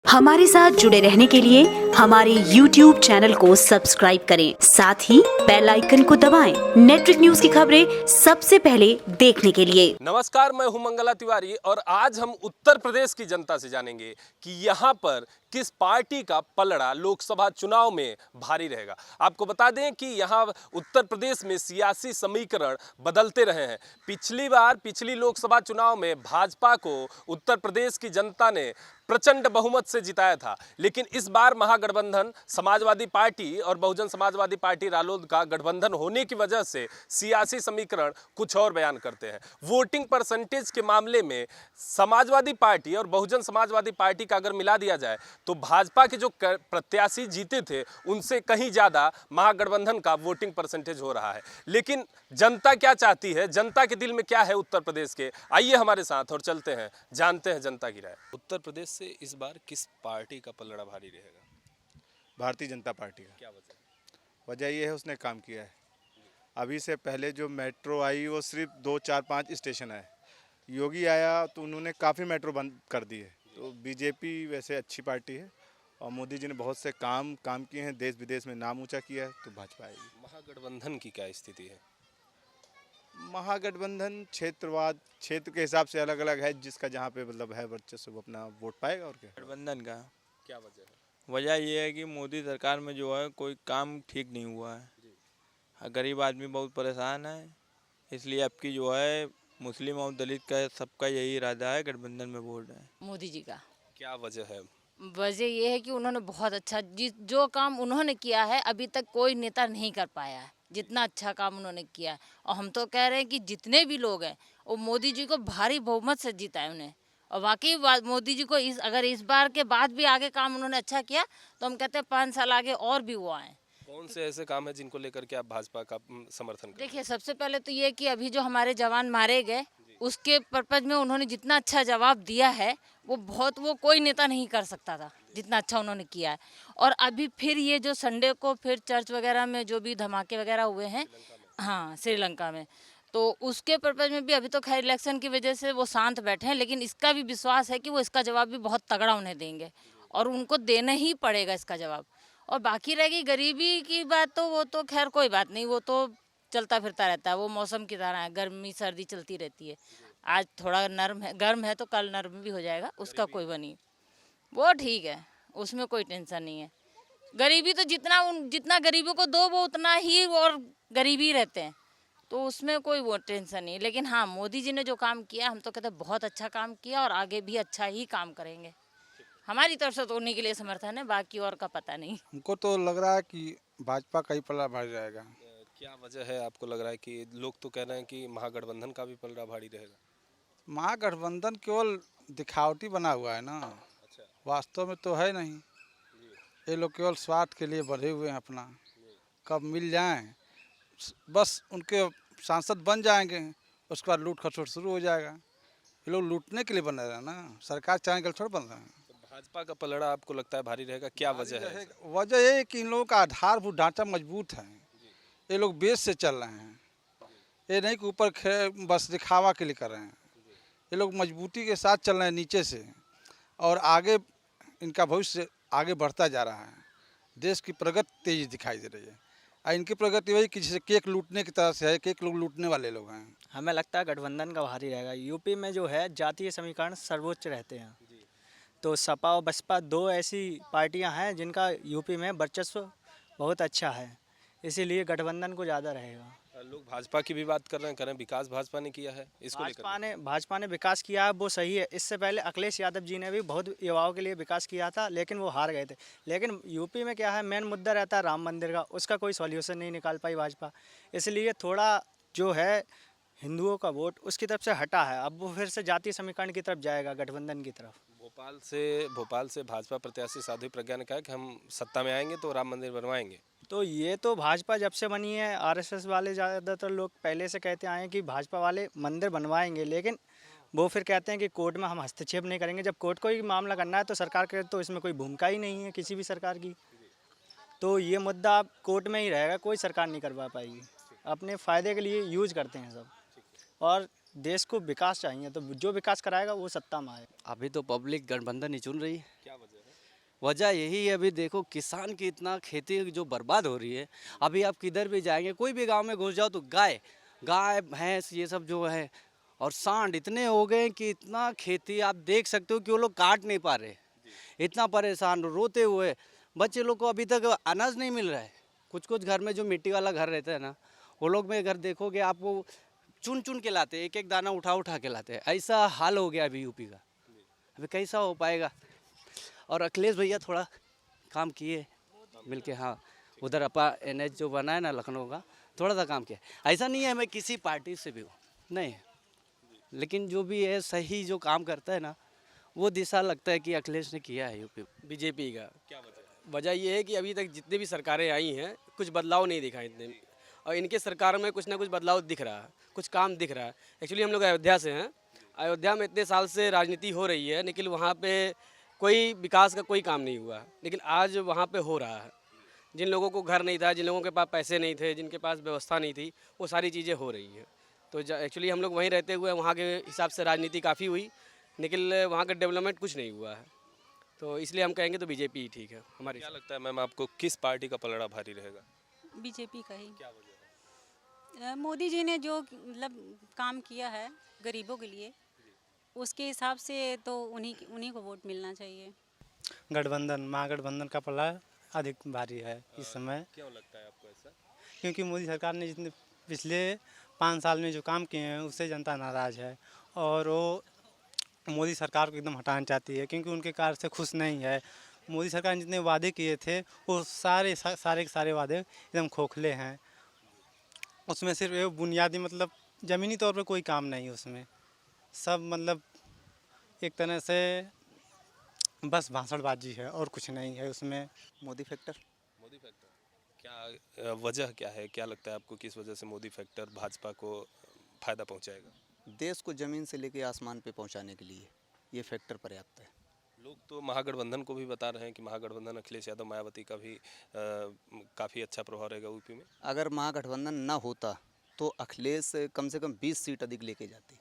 हमारे साथ जुड़े रहने के लिए हमारे YouTube चैनल को सब्सक्राइब करें, साथ ही बेल आइकन को दबाएं। नेटवर्क न्यूज की खबरें सबसे पहले देखने के लिए। नमस्कार, मैं हूं मंगला तिवारी और आज हम उत्तर प्रदेश की जनता से जानेंगे कि यहां पर किस पार्टी का पलड़ा लोकसभा चुनाव में भारी रहेगा। आपको बता दें कि यहां उत्तर प्रदेश में सियासी समीकरण बदलते रहे हैं। पिछली लोकसभा चुनाव में भाजपा को उत्तर प्रदेश की जनता ने प्रचंड बहुमत से जिताया था, लेकिन इस बार महागठबंधन समाजवादी पार्टी और बहुजन समाजवादी पार्टी रालोद का गठबंधन होने की वजह से सियासी समीकरण कुछ और बयान करते हैं। वोटिंग परसेंटेज के मामले में समाजवादी पार्टी और बहुजन समाजवादी पार्टी का अगर मिला दिया जाए तो भाजपा के जो प्रत्याशी जीते थे उनसे कहीं ज़्यादा महागठबंधन का वोटिंग परसेंटेज हो रहा है। लेकिन जनता क्या चाहती है, जनता के दिल में क्या है उत्तर प्रदेश के, आइए हमारे साथ और चलते हैं, जानते हैं जनता की राय। उत्तर प्रदेश से इस बार किस पार्टी का पलड़ा भारी रहेगा? भारतीय जनता पार्टी का। क्या वजह? वजह ये है उसने काम किया है। अभी से पहले जो मेट्रो आई वो सिर्फ 2 4 5 स्टेशन है। योगी आया तो उन्होंने काफ़ी मेट्रो बंद कर दी है। तो बीजेपी वैसे अच्छी पार्टी है और मोदी जी ने बहुत से काम किए हैं, देश विदेश में नाम ऊंचा किया है, तो भाजपा आएगी। महागठबंधन की क्या स्थिति है? महागठबंधन क्षेत्र के हिसाब से अलग अलग है, जिसका जहाँ पे मतलब है वर्चस्व वो अपना वोट पाएगा। और क्या गठबंधन का क्या वजह है? वजह यह है कि मोदी सरकार में जो है कोई काम ठीक नहीं हुआ है। गरीब आदमी बहुत परेशान है, इसलिए अब की जो है मुस्लिम और दलित का सबका यही इरादा है, गठबंधन में वोट है मोदी जी का। क्या वजह है? वजह ये है कि उन्होंने बहुत अच्छा जो काम उन्होंने किया है अभी तक कोई नेता नहीं कर पाया है, जितना अच्छा काम उन्होंने किया है। और हम तो कह रहे हैं कि जितने भी लोग हैं वो मोदी जी को भारी बहुमत से जीता है उन्हें। और वाकई मोदी जी को अगर इस बार के बाद भी आगे काम उन्होंने अच्छा किया तो हम कहते हैं 5 साल आगे और भी वो आए। कौन से ऐसे काम है जिनको लेकर के आप भाजपा का समर्थन करें? देखिए, सबसे पहले तो ये कि अभी जो हमारे जवान मारे गए उसके पर्पज में उन्होंने जितना अच्छा जवाब दिया है वो कोई नेता नहीं कर सकता था, जितना अच्छा उन्होंने किया है। और अभी फिर ये जो संडे को फिर चर्च वगैरह में जो भी धमाके वगैरह हुए हैं, हाँ श्रीलंका में, तो उसके पर्पज में भी अभी तो खैर इलेक्शन की वजह से वो शांत बैठे हैं, लेकिन इसका भी विश्वास है कि वो इसका जवाब भी बहुत तगड़ा उन्हें देंगे और उनको देना ही पड़ेगा इसका जवाब। और बाकी रहेगी गरीबी की बात, तो वो तो खैर कोई बात नहीं, वो तो चलता फिरता रहता है, वो मौसम की तरह है, गर्मी सर्दी चलती रहती है। आज थोड़ा नरम है, गर्म है तो कल नरम भी हो जाएगा, उसका कोई वो नहीं, वो ठीक है, उसमें कोई टेंशन नहीं है। गरीबी तो जितना गरीबों को दो वो उतना ही और गरीबी रहते हैं, तो उसमें कोई वो टेंशन नहीं। लेकिन हाँ, मोदी जी ने जो काम किया हम तो कहते हैं बहुत अच्छा काम किया और आगे भी अच्छा ही काम करेंगे। हमारी तरफ से तो उन्हीं के लिए समर्थन है, बाकी और का पता नहीं। हमको तो लग रहा है कि भाजपा का ही पलड़ा भारी जाएगा। क्या वजह है आपको लग रहा है कि लोग तो कह रहे हैं कि महागठबंधन का भी पलड़ा भारी रहेगा? महागठबंधन केवल दिखावटी बना हुआ है ना, अच्छा, वास्तव में तो है नहीं। ये लोग केवल स्वार्थ के लिए बढ़े हुए हैं अपना, कब मिल जाएं बस उनके सांसद बन जाएंगे, उसके बाद लूट खसोट शुरू हो जाएगा। ये लोग लूटने के लिए बन रहे हैं ना, सरकार चाहने के लिए थोड़ा बन रहे हैं। तो भाजपा का पलड़ा आपको लगता है भारी रहेगा, क्या वजह है? वजह ये है कि इन लोगों का आधारभूत ढांचा मजबूत है, ये लोग बेस से चल रहे हैं, ये नहीं कि ऊपर बस दिखावा के लिए कर रहे हैं। ये लोग मजबूती के साथ चल रहे हैं नीचे से, और आगे इनका भविष्य आगे बढ़ता जा रहा है। देश की प्रगति तेजी दिखाई दे रही है, और इनकी प्रगति वही कि जैसे केक लूटने की तरह से है, केक लोग लूटने वाले लोग हैं। हमें लगता है गठबंधन का भारी रहेगा। यूपी में जो है जातीय समीकरण सर्वोच्च रहते हैं, तो सपा और बसपा दो ऐसी पार्टियां हैं जिनका यूपी में वर्चस्व बहुत अच्छा है, इसीलिए गठबंधन को ज़्यादा रहेगा। लोग भाजपा की भी बात कर रहे हैं, करें विकास भाजपा ने किया है, इसको लेकर भाजपा ने विकास किया है, वो सही है। इससे पहले अखिलेश यादव जी ने भी बहुत युवाओं के लिए विकास किया था, लेकिन वो हार गए थे। लेकिन यूपी में क्या है, मेन मुद्दा रहता है राम मंदिर का, उसका कोई सॉल्यूशन नहीं निकाल पाई भाजपा, इसलिए थोड़ा जो है हिंदुओं का वोट उसकी तरफ से हटा है। अब वो फिर से जातीय समीकरण की तरफ जाएगा, गठबंधन की तरफ। भोपाल से भाजपा प्रत्याशी साध्वी प्रज्ञा ने कहा कि हम सत्ता में आएंगे तो राम मंदिर बनवाएंगे। तो ये तो भाजपा जब से बनी है, आरएसएस वाले ज़्यादातर लोग पहले से कहते आए हैं कि भाजपा वाले मंदिर बनवाएंगे, लेकिन वो फिर कहते हैं कि कोर्ट में हम हस्तक्षेप नहीं करेंगे। जब कोर्ट को ही मामला करना है तो सरकार के तो इसमें कोई भूमिका ही नहीं है किसी भी सरकार की, तो ये मुद्दा अब कोर्ट में ही रहेगा, कोई सरकार नहीं करवा पाएगी। अपने फ़ायदे के लिए यूज करते हैं सब, और देश को विकास चाहिए, तो जो विकास कराएगा वो सत्ता में आए। अभी तो पब्लिक गठबंधन ही चुन रही है। क्या वजह है? वजह यही है, अभी देखो किसान की इतना खेती जो बर्बाद हो रही है। अभी आप किधर भी जाएंगे, कोई भी गांव में घुस जाओ तो गाय गाय भैंस ये सब जो है और सांड इतने हो गए कि इतना खेती आप देख सकते हो कि वो लोग काट नहीं पा रहे, इतना परेशान रोते हुए। बच्चे लोग को अभी तक अनाज नहीं मिल रहा है। कुछ कुछ घर में जो मिट्टी वाला घर रहता है ना, वो लोग में घर देखोगे आप, वो चुन चुन के लाते, एक एक दाना उठा उठा के लाते हैं। ऐसा हाल हो गया अभी यूपी का, अभी कैसा हो पाएगा। और अखिलेश भैया थोड़ा काम किए मिलके, हाँ उधर अपा NH जो बना है ना लखनऊ का, थोड़ा सा काम किया। ऐसा नहीं है मैं किसी पार्टी से भी हूँ, नहीं, लेकिन जो भी है सही जो काम करता है ना, वो दिशा लगता है कि अखिलेश ने किया है यूपी। बीजेपी का क्या वजह ये है कि अभी तक जितने भी सरकारें आई हैं कुछ बदलाव नहीं दिखा इतने, और इनके सरकार में कुछ ना कुछ बदलाव दिख रहा है, कुछ काम दिख रहा है। एक्चुअली हम लोग अयोध्या से हैं, अयोध्या में इतने साल से राजनीति हो रही है, लेकिन वहाँ पे कोई विकास का कोई काम नहीं हुआ, लेकिन आज वहाँ पे हो रहा है। जिन लोगों को घर नहीं था, जिन लोगों के पास पैसे नहीं थे, जिनके पास व्यवस्था नहीं थी, वो सारी चीज़ें हो रही हैं। तो एक्चुअली हम लोग वहीं रहते हुए वहाँ के हिसाब से राजनीति काफ़ी हुई, लेकिन वहाँ का डेवलपमेंट कुछ नहीं हुआ है। तो इसलिए हम कहेंगे तो बीजेपी ही ठीक है हमारी। क्या लगता है मैम आपको किस पार्टी का पलड़ा भारी रहेगा? बीजेपी का ही। क्या वजह? मोदी जी ने जो मतलब काम किया है गरीबों के लिए, उसके हिसाब से तो उन्हीं को वोट मिलना चाहिए। गठबंधन, महागठबंधन का पलड़ा अधिक भारी है इस समय। क्यों लगता है आपको ऐसा? क्योंकि मोदी सरकार ने जितने पिछले 5 साल में जो काम किए हैं उससे जनता नाराज़ है, और वो मोदी सरकार को एकदम हटाना चाहती है, क्योंकि उनके कार्य से खुश नहीं है। मोदी सरकार ने जितने वादे किए थे वो सारे के सारे वादे एकदम खोखले हैं। उसमें सिर्फ एक बुनियादी मतलब ज़मीनी तौर पे कोई काम नहीं है उसमें, सब मतलब एक तरह से बस भाषणबाजी है और कुछ नहीं है उसमें। मोदी फैक्टर। मोदी फैक्टर क्या वजह क्या है? क्या लगता है आपको किस वजह से मोदी फैक्टर भाजपा को फायदा पहुंचाएगा? देश को ज़मीन से लेकर आसमान पे पहुंचाने के लिए ये फैक्टर पर्याप्त है। लोग तो महागठबंधन को भी बता रहे हैं कि महागठबंधन अखिलेश यादव मायावती का भी काफ़ी अच्छा प्रभाव रहेगा यूपी में। अगर महागठबंधन ना होता तो अखिलेश कम से कम 20 सीट अधिक लेके जाते।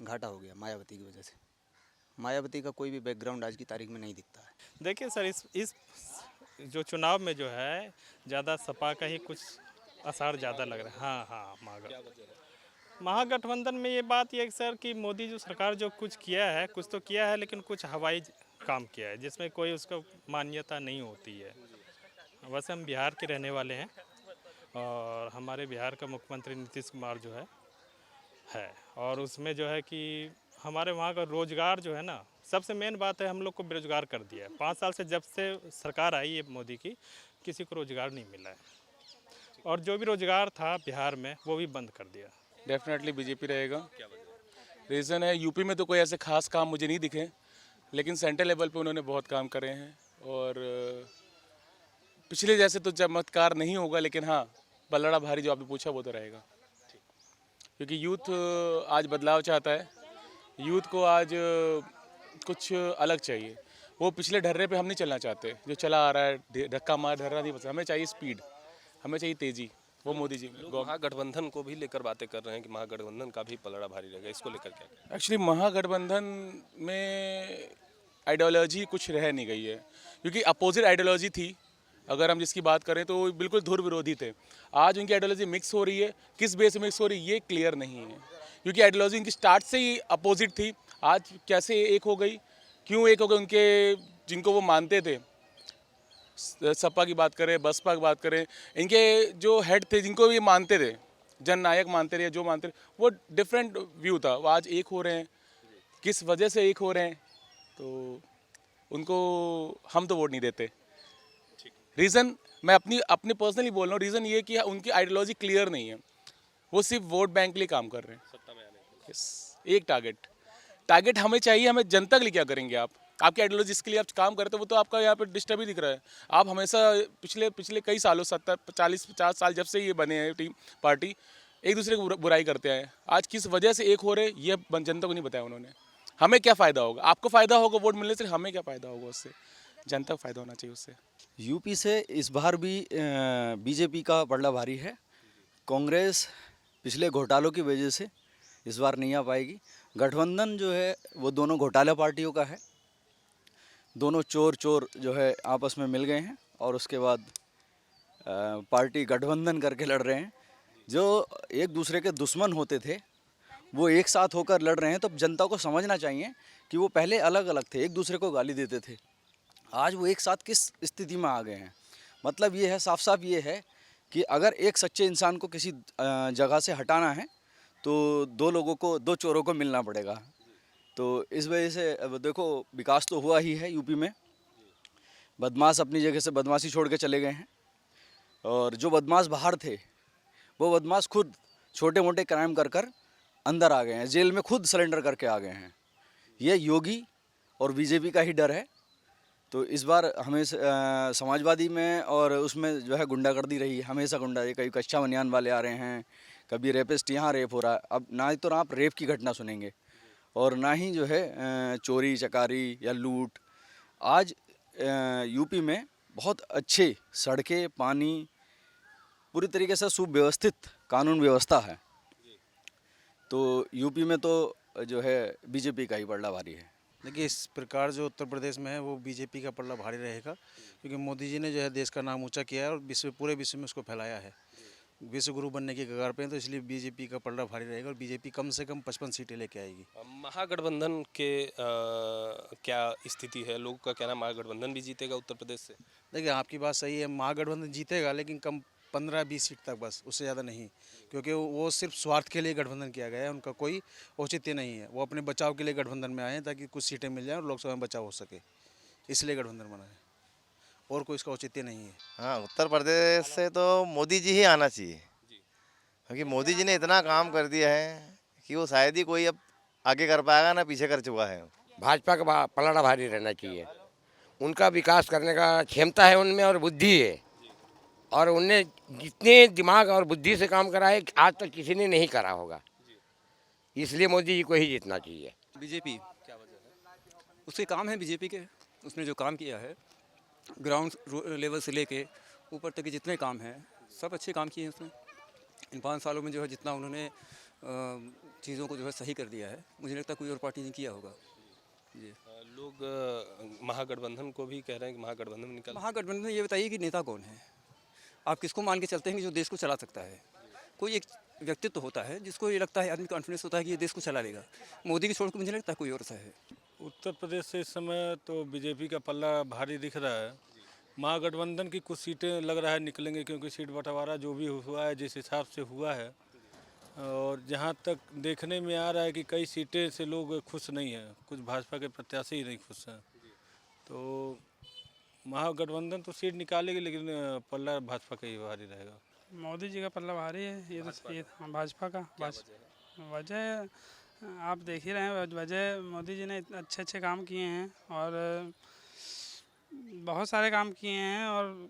घाटा हो गया मायावती की वजह से। मायावती का कोई भी बैकग्राउंड आज की तारीख में नहीं दिखता है। देखिए सर, इस जो चुनाव में जो है ज़्यादा सपा का ही कुछ असर ज़्यादा लग रहा है। हाँ, महागठबंधन में ये बात ये है सर कि मोदी जो सरकार जो कुछ किया है, कुछ तो किया है, लेकिन कुछ हवाई काम किया है जिसमें कोई उसका मान्यता नहीं होती है। वैसे हम बिहार के रहने वाले हैं और हमारे बिहार का मुख्यमंत्री नीतीश कुमार जो है और उसमें जो है कि हमारे वहाँ का रोज़गार जो है ना, सबसे मेन बात है हम लोग को बेरोजगार कर दिया है। 5 साल से जब से सरकार आई है मोदी की, किसी को रोज़गार नहीं मिला है, और जो भी रोज़गार था बिहार में वो भी बंद कर दिया। डेफिनेटली बीजेपी रहेगा। रीज़न है यूपी में तो कोई ऐसे खास काम मुझे नहीं दिखे, लेकिन सेंट्रल लेवल पे उन्होंने बहुत काम करे हैं, और पिछले जैसे तो चमत्कार नहीं होगा, लेकिन हाँ पलड़ा भारी जो आपने पूछा वो तो रहेगा, क्योंकि यूथ आज बदलाव चाहता है। यूथ को आज कुछ अलग चाहिए। वो पिछले ढर्रे पे हम नहीं चलना चाहते, जो चला आ रहा है धक्का मार ढर्रा नहीं पसंद। हमें चाहिए स्पीड, हमें चाहिए तेज़ी। वो मोदी जी महागठबंधन को भी लेकर बातें कर रहे हैं कि महागठबंधन का भी पलड़ा भारी रहेगा, इसको लेकर क्या? एक्चुअली महागठबंधन में आइडियोलॉजी कुछ रह नहीं गई है, क्योंकि अपोजिट आइडियोलॉजी थी। अगर हम जिसकी बात करें तो वो बिल्कुल धुर विरोधी थे। आज उनकी आइडियोलॉजी मिक्स हो रही है, किस बेस से मिक्स हो रही है ये क्लियर नहीं है, क्योंकि आइडियोलॉजी उनकी स्टार्ट से ही अपोजिट थी। आज कैसे एक हो गई, क्यों एक हो गई? उनके जिनको वो मानते थे, सपा की बात करें, बसपा की बात करें, इनके जो हेड थे जिनको ये मानते थे, जननायक मानते रहे, जो मानते रहे, वो डिफरेंट व्यू था। वो आज एक हो रहे हैं, किस वजह से एक हो रहे हैं, तो उनको हम तो वोट नहीं देते। रीज़न मैं अपनी पर्सनली बोल रहा हूँ, रीज़न ये कि उनकी आइडियोलॉजी क्लियर नहीं है। वो सिर्फ वोट बैंक के लिए काम कर रहे हैं। सत्ता में आने के लिए एक टारगेट हमें चाहिए। हमें जनता के लिए क्या करेंगे आप? आपकी आइडियोलॉजी जिसके लिए आप काम करते हो वो तो आपका यहाँ पे डिस्टर्ब ही दिख रहा है। आप हमेशा पिछले कई सालों 40-50 साल जब से ये बने हैं टीम पार्टी, एक दूसरे की बुराई करते हैं। आज किस वजह से एक हो रहे ये जनता को नहीं बताया उन्होंने। हमें क्या फ़ायदा होगा? आपको फ़ायदा होगा वोट मिलने से, हमें क्या फ़ायदा होगा उससे? जनता को फ़ायदा होना चाहिए उससे। यूपी से इस बार भी बीजेपी का पलड़ा भारी है। कांग्रेस पिछले घोटालों की वजह से इस बार नहीं आ पाएगी। गठबंधन जो है वो दोनों घोटाला पार्टियों का है, दोनों चोर जो है आपस में मिल गए हैं और उसके बाद पार्टी गठबंधन करके लड़ रहे हैं। जो एक दूसरे के दुश्मन होते थे वो एक साथ होकर लड़ रहे हैं। तो जनता को समझना चाहिए कि वो पहले अलग अलग थे, एक दूसरे को गाली देते थे, आज वो एक साथ किस स्थिति में आ गए हैं। मतलब ये है, साफ साफ ये है कि अगर एक सच्चे इंसान को किसी जगह से हटाना है तो दो चोरों को मिलना पड़ेगा। तो इस वजह से अब देखो विकास तो हुआ ही है यूपी में। बदमाश अपनी जगह से बदमाशी छोड़ के चले गए हैं और जो बदमाश बाहर थे वो बदमाश खुद छोटे मोटे क्राइम कर अंदर आ गए हैं, जेल में खुद सरेंडर करके आ गए हैं। ये योगी और बीजेपी का ही डर है। तो इस बार हमें समाजवादी में और उसमें जो है गुंडागर्दी रही, हमेशा गुंडा, कभी कच्चा बनियान वाले आ रहे हैं, कभी रेपिस्ट, यहाँ रेप हो रहा है। अब ना ही तो आप रेप की घटना सुनेंगे और ना ही जो है चोरी चकारी या लूट। आज यूपी में बहुत अच्छे सड़कें, पानी, पूरी तरीके से सुव्यवस्थित कानून व्यवस्था है। तो यूपी में तो जो है बीजेपी का ही पलड़ा भारी है। देखिए, इस प्रकार जो उत्तर प्रदेश में है वो बीजेपी का पलड़ा भारी रहेगा, क्योंकि मोदी जी ने जो है देश का नाम ऊंचा किया है और पूरे विश्व में उसको फैलाया है। विश्व गुरु बनने की कगार पे हैं, तो इसलिए बीजेपी का पलड़ा भारी रहेगा और बीजेपी कम से कम 55 सीटें लेके आएगी। महागठबंधन के क्या स्थिति है? लोगों का कहना महागठबंधन भी जीतेगा उत्तर प्रदेश से। देखिए, आपकी बात सही है, महागठबंधन जीतेगा, लेकिन कम 15-20 सीट तक, बस उससे ज़्यादा नहीं, क्योंकि वो सिर्फ स्वार्थ के लिए गठबंधन किया गया है। उनका कोई औचित्य नहीं है। वो अपने बचाव के लिए गठबंधन में आए हैं ताकि कुछ सीटें मिल जाएं और लोकसभा में बचाव हो सके, इसलिए गठबंधन बना है, और कोई इसका औचित्य नहीं है। हाँ, उत्तर प्रदेश से तो मोदी जी ही आना चाहिए, क्योंकि मोदी जी ने इतना काम कर दिया है कि वो शायद ही कोई अब आगे कर पाएगा, ना पीछे कर चुका है। भाजपा का पलड़ा भारी रहना चाहिए। उनका विकास करने का क्षमता है उनमें और बुद्धि है, और उनने जितने दिमाग और बुद्धि से काम करा है आज तक किसी ने नहीं करा होगा, इसलिए मोदी जी को ही जीतना चाहिए। बीजेपी क्या वजह है? उसके काम है बीजेपी के, उसने जो काम किया है ग्राउंड लेवल से लेके ऊपर तक के जितने काम हैं सब अच्छे काम किए हैं उसने। इन 5 सालों में जो है जितना उन्होंने चीज़ों को जो है सही कर दिया है, मुझे लगता है कोई और पार्टी ने किया होगा। जी, लोग महागठबंधन को भी कह रहे हैं कि महागठबंधन निकल। महागठबंधन, ये बताइए कि नेता कौन है? आप किसको मान के चलते हैं कि जो देश को चला सकता है? कोई एक व्यक्तित्व तो होता है जिसको ये लगता है, आदमी कॉन्फिडेंस होता है कि ये देश को चला लेगा। मोदी की छोड़ के मुझे लगता है कोई और सा है। उत्तर प्रदेश से इस समय तो बीजेपी का पल्ला भारी दिख रहा है। महागठबंधन की कुछ सीटें लग रहा है निकलेंगे, क्योंकि सीट बंटवारा जो भी हुआ है जिस हिसाब से हुआ है, और जहाँ तक देखने में आ रहा है कि कई सीटें से लोग खुश नहीं हैं, कुछ भाजपा के प्रत्याशी ही नहीं खुश हैं। तो महागठबंधन तो सीट निकालेगी, लेकिन पल्ला भाजपा का ही भारी रहेगा। मोदी जी का पल्ला भारी है, ये भाजपा का। वजह आप देख ही रहे हैं, वजह मोदी जी ने अच्छे काम किए हैं और बहुत सारे काम किए हैं, और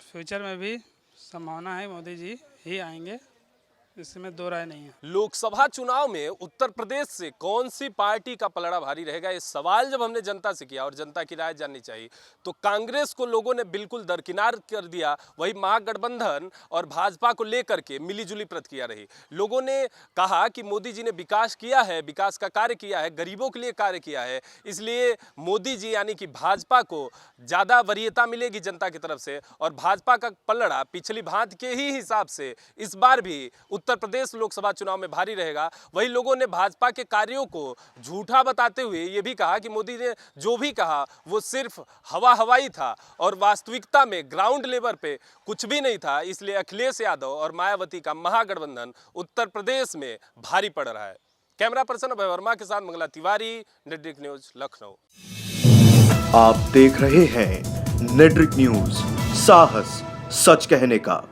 फ्यूचर में भी संभावना है मोदी जी ही आएंगे, इसमें दो राय नहीं है। लोकसभा चुनाव में उत्तर प्रदेश से कौन सी पार्टी का पलड़ा भारी रहेगा, ये सवाल जब हमने जनता से किया और जनता की राय जाननी चाहिए, तो कांग्रेस को लोगों ने बिल्कुल दरकिनार कर दिया। वही महागठबंधन और भाजपा को लेकर के मिलीजुली प्रतिक्रिया रही। लोगों ने कहा कि मोदी जी ने विकास किया है, विकास का कार्य किया है, गरीबों के लिए कार्य किया है, इसलिए मोदी जी यानी कि भाजपा को ज़्यादा वरीयता मिलेगी जनता की तरफ से, और भाजपा का पलड़ा पिछली भांति के ही हिसाब से इस बार भी उत्तर प्रदेश लोकसभा चुनाव में भारी रहेगा। वही लोगों ने भाजपा के कार्यों को झूठा बताते हुए ये भी कहा कि मोदी ने जो भी कहा वो सिर्फ हवाई था और वास्तविकता में ग्राउंड लेवल पे कुछ भी नहीं था। इसलिए अखिलेश यादव और मायावती का महागठबंधन उत्तर प्रदेश में भारी पड़ रहा है। कैमरा पर्सन अभय वर्मा के साथ मंगला तिवारी, नेटड्रिक न्यूज, लखनऊ। आप देख रहे हैं नेटड्रिक न्यूज, साहस सच कहने का।